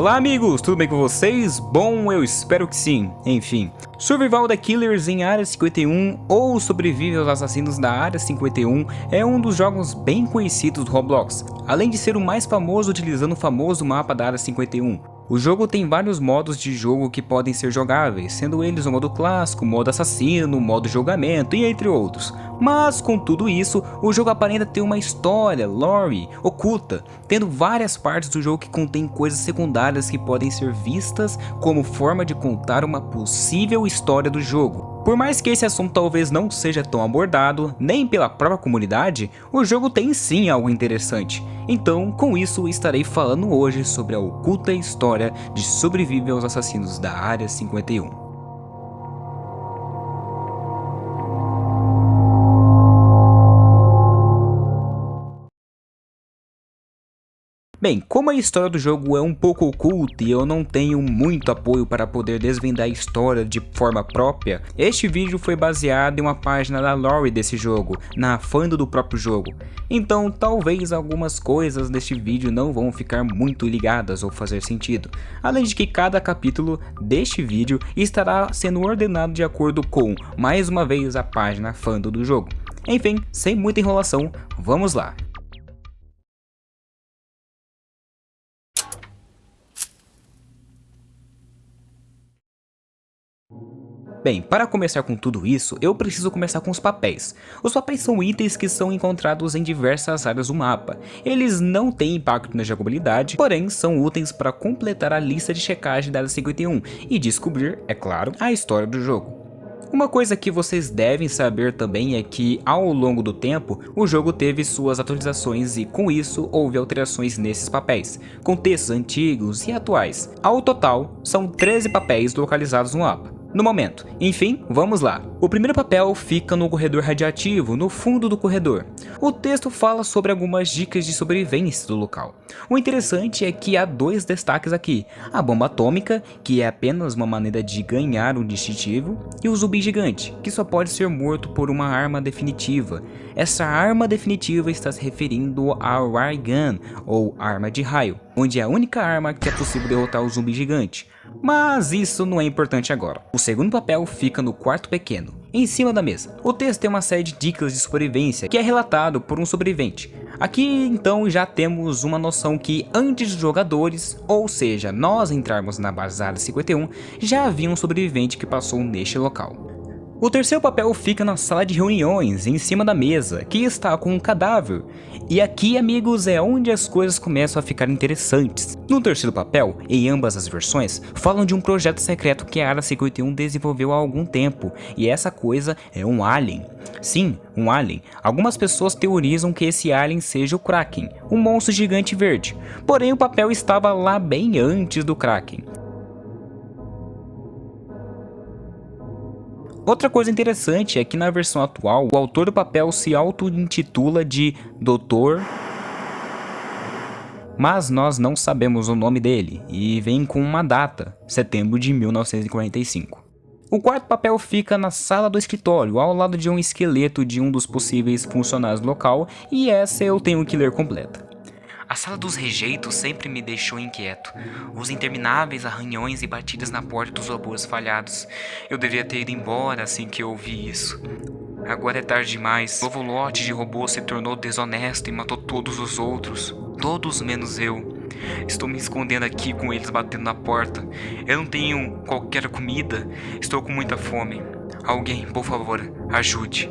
Olá amigos, tudo bem com vocês? Bom, eu espero que sim. Enfim, Survival the Killers em Área 51 ou Sobrevive aos Assassinos da Área 51 é um dos jogos bem conhecidos do Roblox, além de ser o mais famoso utilizando o famoso mapa da Área 51. O jogo tem vários modos de jogo que podem ser jogáveis, sendo eles o modo clássico, modo assassino, modo julgamento e entre outros. Mas com tudo isso, o jogo aparenta ter uma história, lore, oculta, tendo várias partes do jogo que contêm coisas secundárias que podem ser vistas como forma de contar uma possível história do jogo. Por mais que esse assunto talvez não seja tão abordado, nem pela própria comunidade, o jogo tem sim algo interessante. Então, com isso, estarei falando hoje sobre a oculta história de Sobrevive aos Assassinos da Área 51. Bem, como a história do jogo é um pouco oculta e eu não tenho muito apoio para poder desvendar a história de forma própria, este vídeo foi baseado em uma página da lore desse jogo, na fandom do próprio jogo. Então talvez algumas coisas deste vídeo não vão ficar muito ligadas ou fazer sentido, além de que cada capítulo deste vídeo estará sendo ordenado de acordo com, mais uma vez, a página fandom do jogo. Enfim, sem muita enrolação, vamos lá! Bem, para começar com tudo isso, eu preciso começar com os papéis. Os papéis são itens que são encontrados em diversas áreas do mapa. Eles não têm impacto na jogabilidade, porém são úteis para completar a lista de checagem da Área 51 e descobrir, é claro, a história do jogo. Uma coisa que vocês devem saber também é que, ao longo do tempo, o jogo teve suas atualizações e, com isso, houve alterações nesses papéis, com textos antigos e atuais. Ao total, são 13 papéis localizados no mapa. No momento. Enfim, vamos lá. O primeiro papel fica no corredor radiativo, no fundo do corredor. O texto fala sobre algumas dicas de sobrevivência do local. O interessante é que há dois destaques aqui. A bomba atômica, que é apenas uma maneira de ganhar um distintivo, e o zumbi gigante, que só pode ser morto por uma arma definitiva. Essa arma definitiva está se referindo a Ray Gun, ou arma de raio, onde é a única arma que é possível derrotar o zumbi gigante. Mas isso não é importante agora. O segundo papel fica no quarto pequeno, em cima da mesa. O texto tem uma série de dicas de sobrevivência que é relatado por um sobrevivente. Aqui então já temos uma noção que antes dos jogadores, ou seja, nós entrarmos na base da Área 51, já havia um sobrevivente que passou neste local. O terceiro papel fica na sala de reuniões, em cima da mesa, que está com um cadáver. E aqui, amigos, é onde as coisas começam a ficar interessantes. No terceiro papel, em ambas as versões, falam de um projeto secreto que a Área 51 desenvolveu há algum tempo, e essa coisa é um alien. Sim, um alien. Algumas pessoas teorizam que esse alien seja o Kraken, um monstro gigante verde. Porém, o papel estava lá bem antes do Kraken. Outra coisa interessante é que na versão atual, o autor do papel se auto-intitula de Dr. Mas nós não sabemos o nome dele, e vem com uma data, setembro de 1945. O quarto papel fica na sala do escritório, ao lado de um esqueleto de um dos possíveis funcionários do local, e essa eu tenho que ler completa. A sala dos rejeitos sempre me deixou inquieto. Os intermináveis arranhões e batidas na porta dos robôs falhados. Eu deveria ter ido embora assim que eu ouvi isso. Agora é tarde demais. O novo lote de robôs se tornou desonesto e matou todos os outros. Todos menos eu. Estou me escondendo aqui com eles batendo na porta. Eu não tenho qualquer comida. Estou com muita fome. Alguém, por favor, ajude.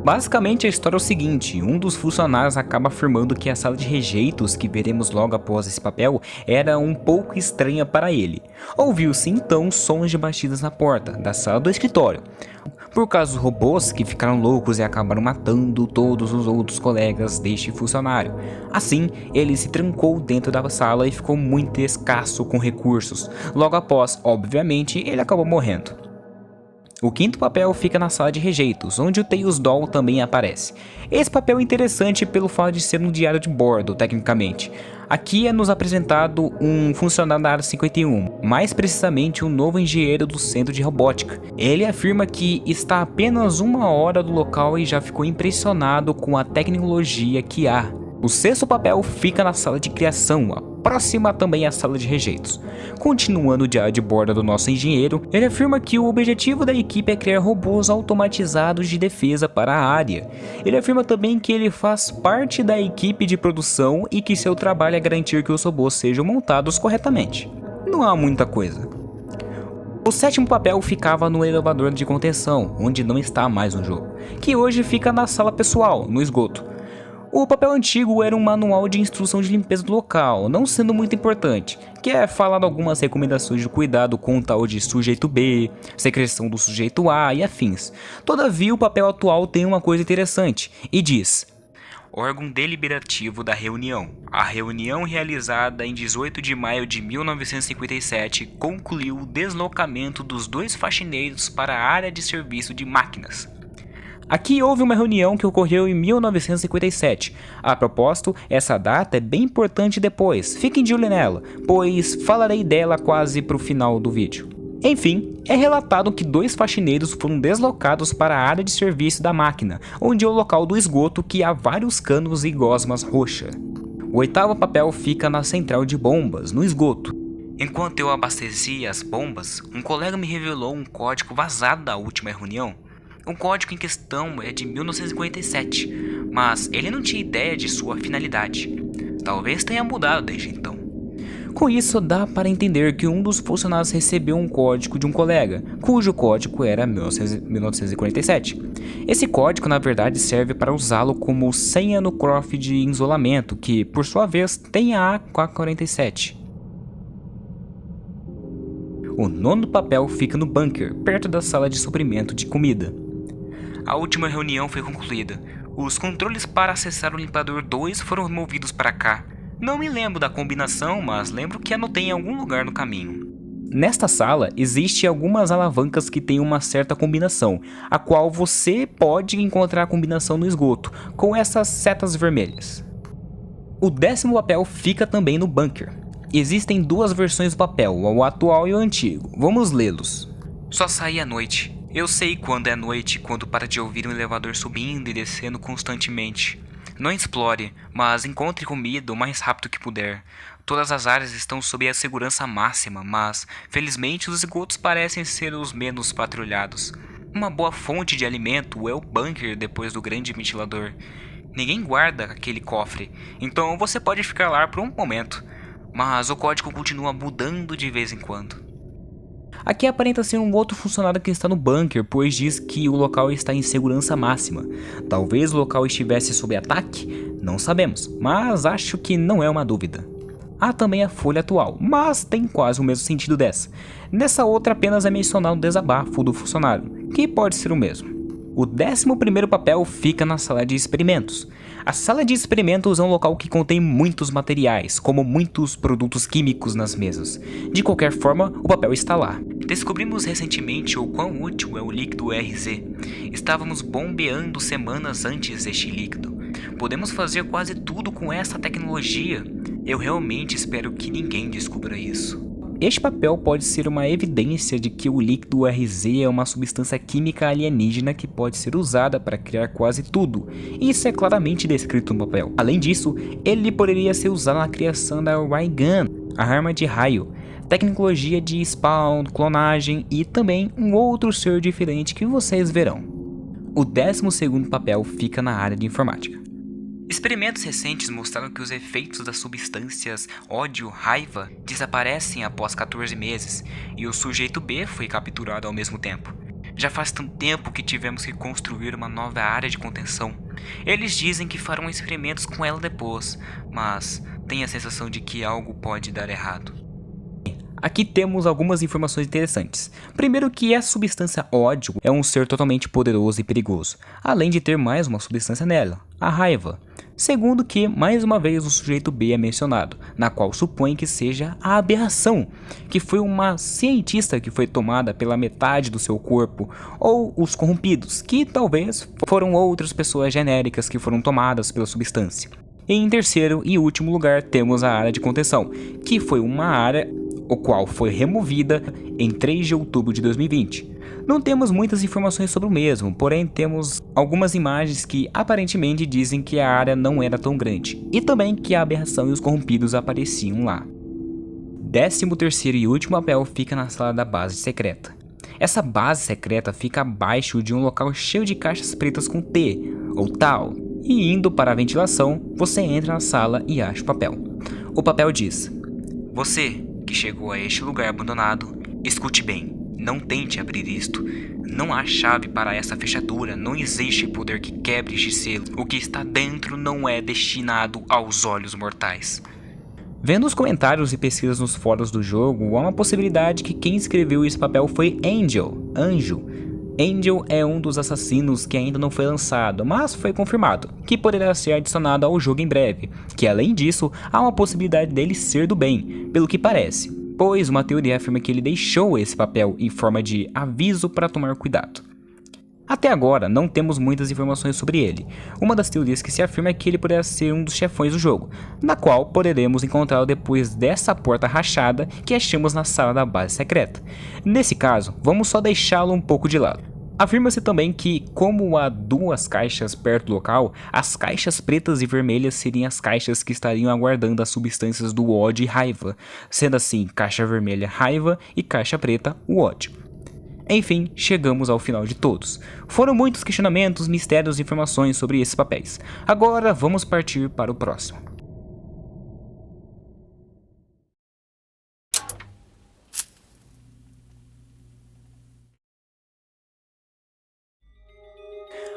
Basicamente a história é o seguinte, um dos funcionários acaba afirmando que a sala de rejeitos que veremos logo após esse papel era um pouco estranha para ele. Ouviu-se então sons de batidas na porta da sala do escritório. Por causa dos robôs que ficaram loucos e acabaram matando todos os outros colegas deste funcionário. Assim, ele se trancou dentro da sala e ficou muito escasso com recursos. Logo após, obviamente, ele acabou morrendo. O quinto papel fica na sala de rejeitos, onde o Tails Doll também aparece. Esse papel é interessante pelo fato de ser um diário de bordo, tecnicamente. Aqui é nos apresentado um funcionário da Área 51, mais precisamente um novo engenheiro do centro de robótica. Ele afirma que está a apenas 1 hora do local e já ficou impressionado com a tecnologia que há. O sexto papel fica na sala de criação, Próxima também é a sala de rejeitos. Continuando o diário de bordo do nosso engenheiro, ele afirma que o objetivo da equipe é criar robôs automatizados de defesa para a área. Ele afirma também que ele faz parte da equipe de produção e que seu trabalho é garantir que os robôs sejam montados corretamente. Não há muita coisa. O sétimo papel ficava no elevador de contenção, onde não está mais no jogo, que hoje fica na sala pessoal, no esgoto. O papel antigo era um manual de instrução de limpeza do local, não sendo muito importante, que é falado algumas recomendações de cuidado com o tal de sujeito B, secreção do sujeito A e afins. Todavia, o papel atual tem uma coisa interessante, e diz: órgão deliberativo da reunião. A reunião realizada em 18 de maio de 1957 concluiu o deslocamento dos 2 faxineiros para a área de serviço de máquinas. Aqui houve uma reunião que ocorreu em 1957. A propósito, essa data é bem importante depois, fiquem de olho nela, pois falarei dela quase pro final do vídeo. Enfim, é relatado que 2 faxineiros foram deslocados para a área de serviço da máquina, onde é o local do esgoto que há vários canos e gosmas roxa. O oitavo papel fica na central de bombas, no esgoto. Enquanto eu abastecia as bombas, um colega me revelou um código vazado da última reunião. O código em questão é de 1957, mas ele não tinha ideia de sua finalidade. Talvez tenha mudado desde então. Com isso, dá para entender que um dos funcionários recebeu um código de um colega, cujo código era 1947. Esse código, na verdade, serve para usá-lo como senha no cofre de isolamento, que, por sua vez, tem a AK-47. O nono papel fica no bunker, perto da sala de suprimento de comida. A última reunião foi concluída. Os controles para acessar o limpador 2 foram removidos para cá. Não me lembro da combinação, mas lembro que anotei em algum lugar no caminho. Nesta sala, existem algumas alavancas que têm uma certa combinação, a qual você pode encontrar a combinação no esgoto, com essas setas vermelhas. O 10º papel fica também no bunker. Existem 2 versões do papel, o atual e o antigo. Vamos lê-los. Só saí à noite. Eu sei quando é noite, quando para de ouvir um elevador subindo e descendo constantemente. Não explore, mas encontre comida o mais rápido que puder. Todas as áreas estão sob a segurança máxima, mas, felizmente, os esgotos parecem ser os menos patrulhados. Uma boa fonte de alimento é o bunker depois do grande ventilador. Ninguém guarda aquele cofre, então você pode ficar lá por um momento, mas o código continua mudando de vez em quando. Aqui aparenta ser um outro funcionário que está no bunker, pois diz que o local está em segurança máxima. Talvez o local estivesse sob ataque? Não sabemos, mas acho que não é uma dúvida. Há também a folha atual, mas tem quase o mesmo sentido dessa. Nessa outra apenas é mencionado o desabafo do funcionário, que pode ser o mesmo. O 11º papel fica na sala de experimentos. A sala de experimentos é um local que contém muitos materiais, como muitos produtos químicos nas mesas. De qualquer forma, o papel está lá. Descobrimos recentemente o quão útil é o líquido RZ. Estávamos bombeando semanas antes deste líquido. Podemos fazer quase tudo com essa tecnologia. Eu realmente espero que ninguém descubra isso. Este papel pode ser uma evidência de que o líquido RZ é uma substância química alienígena que pode ser usada para criar quase tudo. Isso é claramente descrito no papel. Além disso, ele poderia ser usado na criação da Ray Gun, a arma de raio, tecnologia de spawn, clonagem e também um outro ser diferente que vocês verão. O 12º papel fica na área de informática. Experimentos recentes mostraram que os efeitos das substâncias ódio, raiva desaparecem após 14 meses e o sujeito B foi capturado ao mesmo tempo. Já faz tanto tempo que tivemos que construir uma nova área de contenção. Eles dizem que farão experimentos com ela depois, mas tenho a sensação de que algo pode dar errado. Aqui temos algumas informações interessantes. Primeiro que a substância ódio é um ser totalmente poderoso e perigoso, além de ter mais uma substância nela, a raiva. Segundo que, mais uma vez, o sujeito B é mencionado, na qual supõe que seja a aberração, que foi uma cientista que foi tomada pela metade do seu corpo, ou os corrompidos, que talvez foram outras pessoas genéricas que foram tomadas pela substância. E em terceiro e último lugar temos a área de contenção, que foi uma área o qual foi removida em 3 de outubro de 2020. Não temos muitas informações sobre o mesmo, porém temos algumas imagens que aparentemente dizem que a área não era tão grande, e também que a aberração e os corrompidos apareciam lá. 13º e último papel fica na sala da base secreta. Essa base secreta fica abaixo de um local cheio de caixas pretas com T, ou tal, e indo para a ventilação, você entra na sala e acha o papel. O papel diz: "Você que chegou a este lugar abandonado, escute bem, não tente abrir isto. Não há chave para essa fechadura, não existe poder que quebre este selo. O que está dentro não é destinado aos olhos mortais." Vendo os comentários e pesquisas nos fóruns do jogo, há uma possibilidade que quem escreveu esse papel foi Anjo. Angel é um dos assassinos que ainda não foi lançado, mas foi confirmado, que poderá ser adicionado ao jogo em breve, que além disso, há uma possibilidade dele ser do bem, pelo que parece, pois uma teoria afirma que ele deixou esse papel em forma de aviso para tomar cuidado. Até agora, não temos muitas informações sobre ele. Uma das teorias que se afirma é que ele poderá ser um dos chefões do jogo, na qual poderemos encontrá-lo depois dessa porta rachada que achamos na sala da base secreta. Nesse caso, vamos só deixá-lo um pouco de lado. Afirma-se também que, como há duas caixas perto do local, as caixas pretas e vermelhas seriam as caixas que estariam aguardando as substâncias do ódio e raiva, sendo assim, caixa vermelha raiva e caixa preta o ódio. Enfim, chegamos ao final de todos. Foram muitos questionamentos, mistérios e informações sobre esses papéis. Agora vamos partir para o próximo.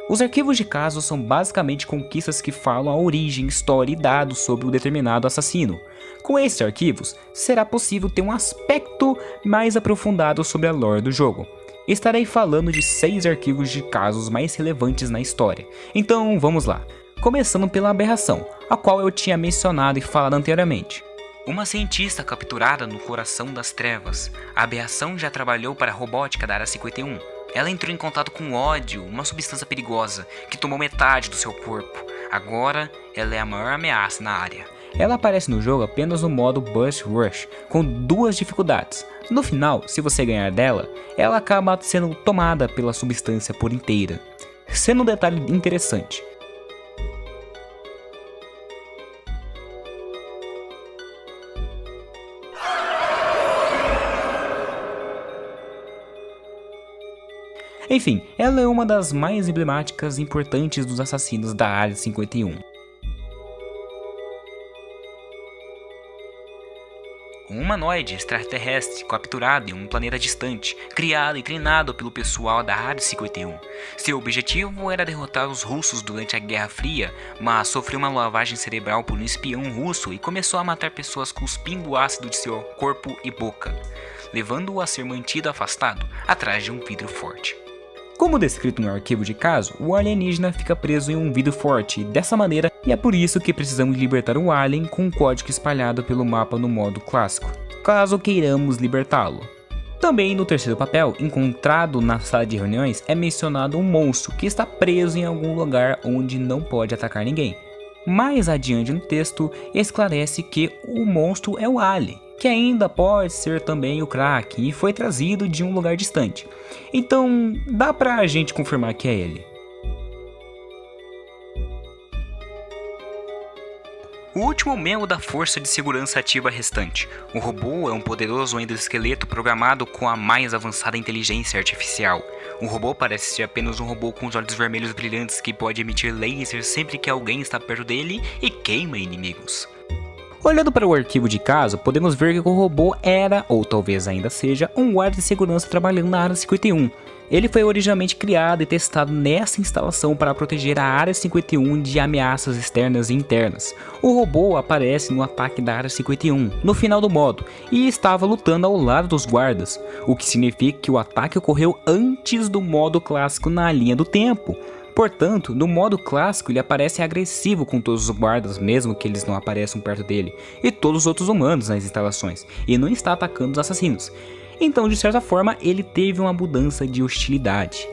Os arquivos de casos são basicamente conquistas que falam a origem, história e dados sobre o determinado assassino. Com esses arquivos, será possível ter um aspecto mais aprofundado sobre a lore do jogo. Estarei falando de 6 arquivos de casos mais relevantes na história, então vamos lá. Começando pela aberração, a qual eu tinha mencionado e falado anteriormente. Uma cientista capturada no coração das trevas, a aberração já trabalhou para a robótica da Área 51. Ela entrou em contato com ódio, uma substância perigosa, que tomou metade do seu corpo. Agora, ela é a maior ameaça na área. Ela aparece no jogo apenas no modo Burst Rush, com 2 dificuldades. No final, se você ganhar dela, ela acaba sendo tomada pela substância por inteira. Sendo um detalhe interessante. Enfim, ela é uma das mais emblemáticas e importantes dos assassinos da Área 51. Um humanoide extraterrestre capturado em um planeta distante, criado e treinado pelo pessoal da Área 51. Seu objetivo era derrotar os russos durante a Guerra Fria, mas sofreu uma lavagem cerebral por um espião russo e começou a matar pessoas cuspindo ácido de seu corpo e boca, levando-o a ser mantido afastado, atrás de um vidro forte. Como descrito no arquivo de caso, o alienígena fica preso em um vidro forte dessa maneira, e é por isso que precisamos libertar o alien com um código espalhado pelo mapa no modo clássico, caso queiramos libertá-lo. Também no terceiro papel, encontrado na sala de reuniões, é mencionado um monstro que está preso em algum lugar onde não pode atacar ninguém. Mais adiante no texto, esclarece que o monstro é o alien, que ainda pode ser também o Kraken e foi trazido de um lugar distante. Então, dá pra gente confirmar que é ele. O último membro da força de segurança ativa restante. O robô é um poderoso endoesqueleto programado com a mais avançada inteligência artificial. O robô parece ser apenas um robô com os olhos vermelhos brilhantes que pode emitir lasers sempre que alguém está perto dele e queima inimigos. Olhando para o arquivo de caso, podemos ver que o robô era, ou talvez ainda seja, um guarda de segurança trabalhando na Área 51. Ele foi originalmente criado e testado nessa instalação para proteger a Área 51 de ameaças externas e internas. O robô aparece no ataque da Área 51, no final do modo, e estava lutando ao lado dos guardas, o que significa que o ataque ocorreu antes do modo clássico na linha do tempo. Portanto, no modo clássico ele aparece agressivo com todos os guardas, mesmo que eles não apareçam perto dele, e todos os outros humanos nas instalações, e não está atacando os assassinos. Então, de certa forma, ele teve uma mudança de hostilidade.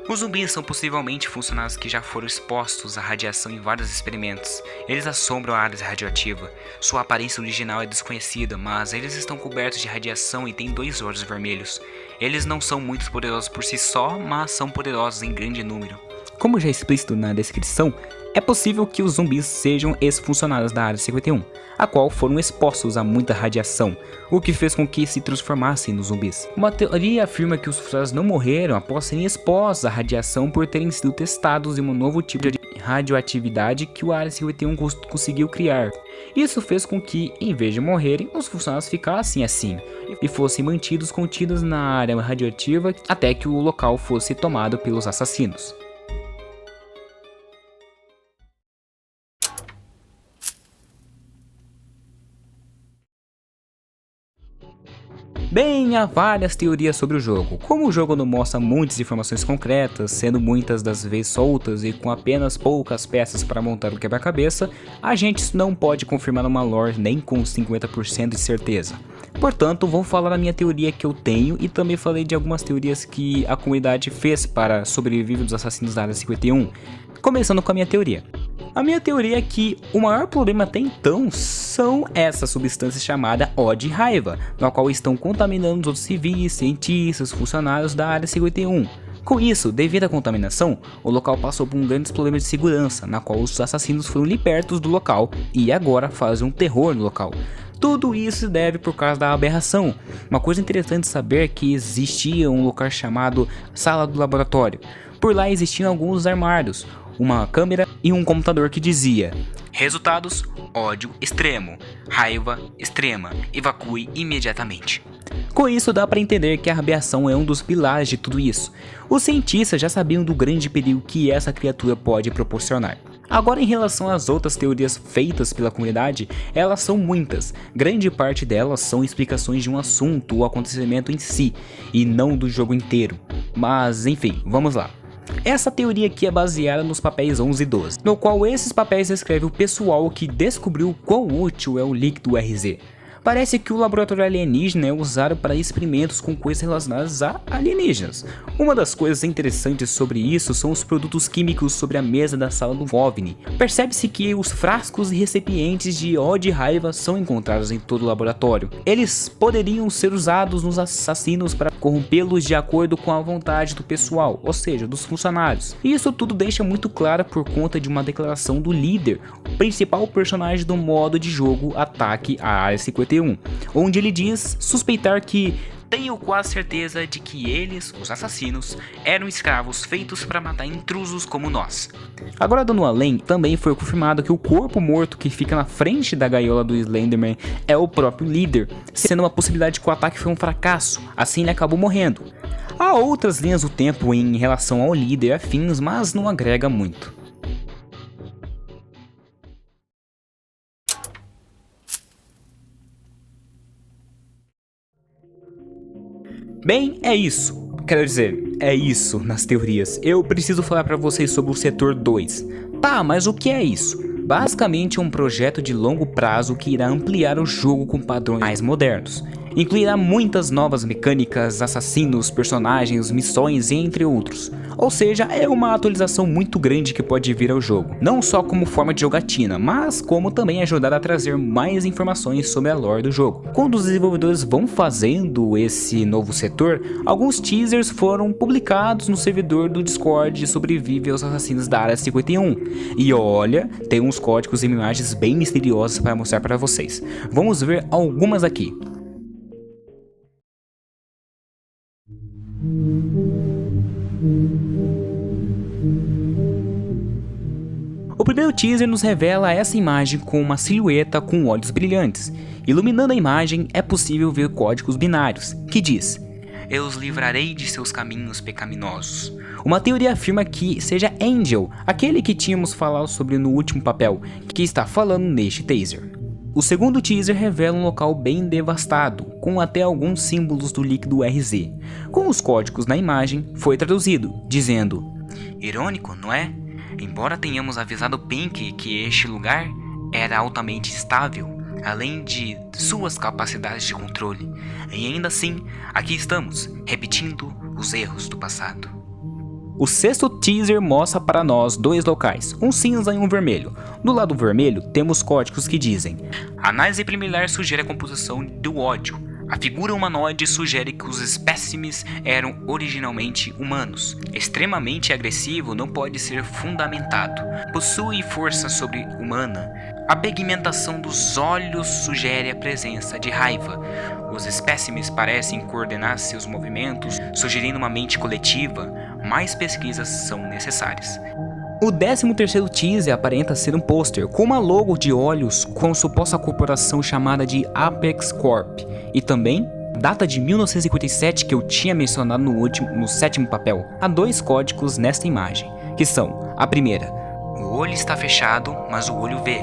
Os zumbis são possivelmente funcionários que já foram expostos à radiação em vários experimentos. Eles assombram a área radioativa. Sua aparência original é desconhecida, mas eles estão cobertos de radiação e têm 2 olhos vermelhos. Eles não são muito poderosos por si só, mas são poderosos em grande número. Como já é explícito na descrição, é possível que os zumbis sejam ex-funcionários da Área 51, a qual foram expostos a muita radiação, o que fez com que se transformassem nos zumbis. Uma teoria afirma que os funcionários não morreram após serem expostos à radiação por terem sido testados em um novo tipo de radioatividade que o Área 51 conseguiu criar. Isso fez com que, em vez de morrerem, os funcionários ficassem assim e fossem mantidos contidos na área radioativa até que o local fosse tomado pelos assassinos. Bem, há várias teorias sobre o jogo. Como o jogo não mostra muitas informações concretas, sendo muitas das vezes soltas e com apenas poucas peças para montar o quebra-cabeça, a gente não pode confirmar uma lore nem com 50% de certeza. Portanto, vou falar a minha teoria que eu tenho e também falei de algumas teorias que a comunidade fez para sobreviver dos assassinos da Área 51. Começando com a minha teoria. A minha teoria é que o maior problema até então são essas substâncias chamadas ódio e raiva, na qual estão contaminando os outros civis, cientistas, funcionários da Área 51. Com isso, devido à contaminação, o local passou por um grande problema de segurança, na qual os assassinos foram libertos do local e agora fazem um terror no local. Tudo isso se deve por causa da aberração. Uma coisa interessante saber é que existia um local chamado Sala do Laboratório. Por lá existiam alguns armários, uma câmera e um computador que dizia: resultados, ódio extremo, raiva extrema, evacue imediatamente. Com isso dá para entender que a radiação é um dos pilares de tudo isso. Os cientistas já sabiam do grande perigo que essa criatura pode proporcionar. Agora, em relação às outras teorias feitas pela comunidade, elas são muitas. Grande parte delas são explicações de um assunto ou acontecimento em si, e não do jogo inteiro. Mas enfim, vamos lá. Essa teoria aqui é baseada nos papéis 11 e 12, no qual esses papéis descrevem o pessoal que descobriu quão útil é o líquido RZ. Parece que o laboratório alienígena é usado para experimentos com coisas relacionadas a alienígenas. Uma das coisas interessantes sobre isso são os produtos químicos sobre a mesa da sala do OVNI. Percebe-se que os frascos e recipientes de ódio e raiva são encontrados em todo o laboratório. Eles poderiam ser usados nos assassinos para corrompê-los de acordo com a vontade do pessoal, ou seja, dos funcionários. E isso tudo deixa muito claro por conta de uma declaração do líder, o principal personagem do modo de jogo Ataque à Área 51. Onde ele diz suspeitar que tenho quase certeza de que eles, os assassinos, eram escravos feitos para matar intrusos como nós. Agora, dando além, também foi confirmado que o corpo morto que fica na frente da gaiola do Slenderman é o próprio líder, sendo uma possibilidade que o ataque foi um fracasso, assim ele acabou morrendo. Há outras linhas do tempo em relação ao líder e afins, mas não agrega muito. Bem, é isso. Quero dizer, é isso nas teorias. Eu preciso falar para vocês sobre o Setor 2. Tá, mas o que é isso? Basicamente é um projeto de longo prazo que irá ampliar o jogo com padrões mais modernos. Incluirá muitas novas mecânicas, assassinos, personagens, missões, entre outros. Ou seja, é uma atualização muito grande que pode vir ao jogo. Não só como forma de jogatina, mas como também ajudar a trazer mais informações sobre a lore do jogo. Quando os desenvolvedores vão fazendo esse novo setor, alguns teasers foram publicados no servidor do Discord de Sobrevive aos Assassinos da Área 51. E olha, tem uns códigos e imagens bem misteriosas para mostrar para vocês. Vamos ver algumas aqui. O primeiro teaser nos revela essa imagem com uma silhueta com olhos brilhantes. Iluminando a imagem é possível ver códigos binários, que diz: eu os livrarei de seus caminhos pecaminosos. Uma teoria afirma que seja Angel, aquele que tínhamos falado sobre no último papel, que está falando neste teaser. O segundo teaser revela um local bem devastado, com até alguns símbolos do líquido RZ. Com os códigos na imagem, foi traduzido, dizendo: irônico, não é? Embora tenhamos avisado Pink que este lugar era altamente estável, além de suas capacidades de controle, e ainda assim, aqui estamos, repetindo os erros do passado. O sexto teaser mostra para nós dois locais, um cinza e um vermelho. Do lado vermelho temos códigos que dizem: a análise preliminar sugere a composição do ódio. A figura humanoide sugere que os espécimes eram originalmente humanos. Extremamente agressivo, não pode ser fundamentado. Possui força sobre-humana. A pigmentação dos olhos sugere a presença de raiva. Os espécimes parecem coordenar seus movimentos, sugerindo uma mente coletiva. Mais pesquisas são necessárias. O 13º teaser aparenta ser um pôster com uma logo de olhos com suposta corporação chamada de Apex Corp. E também data de 1957 que eu tinha mencionado no sétimo papel. Há dois códigos nesta imagem, que são: a primeira, o olho está fechado, mas o olho vê.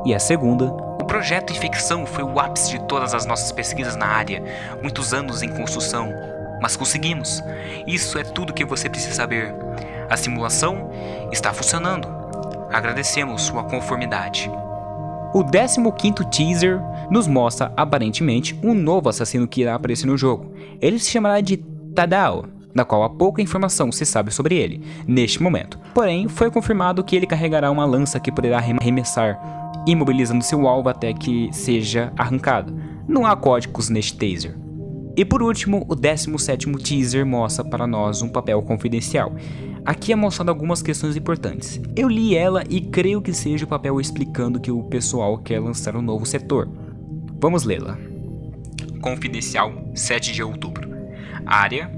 E a segunda, o projeto em ficção foi o ápice de todas as nossas pesquisas na área, muitos anos em construção, mas conseguimos. Isso é tudo que você precisa saber. A simulação está funcionando. Agradecemos sua conformidade. O 15º teaser nos mostra, aparentemente, um novo assassino que irá aparecer no jogo. Ele se chamará de Tadao, na qual há pouca informação se sabe sobre ele, neste momento. Porém, foi confirmado que ele carregará uma lança que poderá arremessar, imobilizando seu alvo até que seja arrancado. Não há códigos neste teaser. E por último, o 17º teaser mostra para nós um papel confidencial. Aqui é mostrado algumas questões importantes. Eu li ela e creio que seja o papel explicando que o pessoal quer lançar um novo setor. Vamos lê-la. Confidencial, 7 de outubro. Área,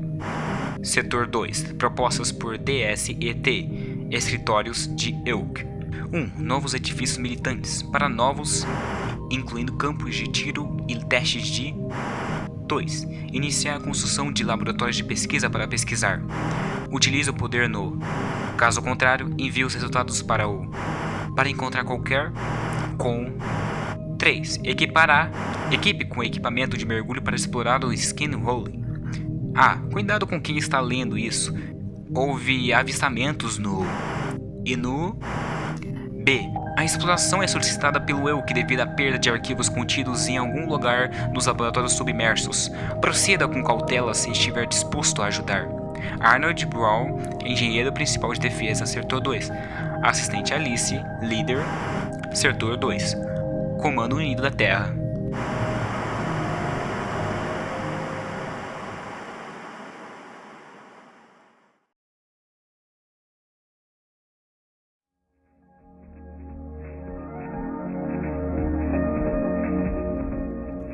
Setor 2, propostas por DSET, escritórios de EUC. 1. Novos edifícios militantes, para novos, incluindo campos de tiro e testes de... 2. Iniciar a construção de laboratórios de pesquisa para pesquisar. Utilize o poder no... Caso contrário, envie os resultados para o... Para encontrar qualquer... Com... 3. Equipe com equipamento de mergulho para explorar o skin rolling. A. Cuidado com quem está lendo isso. Houve avistamentos no... E no... B. A exploração é solicitada pelo EUC devido à perda de arquivos contidos em algum lugar nos laboratórios submersos. Proceda com cautela se estiver disposto a ajudar. Arnold Brown, engenheiro principal de defesa, Setor 2. Assistente Alice, líder, Setor 2. Comando Unido da Terra.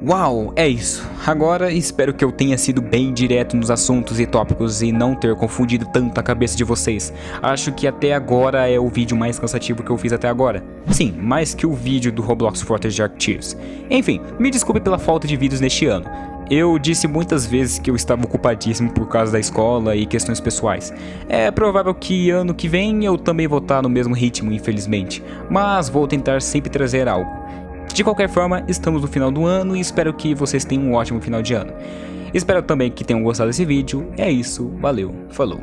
Uau, é isso. Agora espero que eu tenha sido bem direto nos assuntos e tópicos e não ter confundido tanto a cabeça de vocês. Acho que até agora é o vídeo mais cansativo que eu fiz até agora. Sim, mais que o vídeo do Roblox Fortress de Archives. Enfim, me desculpe pela falta de vídeos neste ano. Eu disse muitas vezes que eu estava ocupadíssimo por causa da escola e questões pessoais. É provável que ano que vem eu também vou estar no mesmo ritmo, infelizmente. Mas vou tentar sempre trazer algo. De qualquer forma, estamos no final do ano e espero que vocês tenham um ótimo final de ano. Espero também que tenham gostado desse vídeo. É isso, valeu, falou.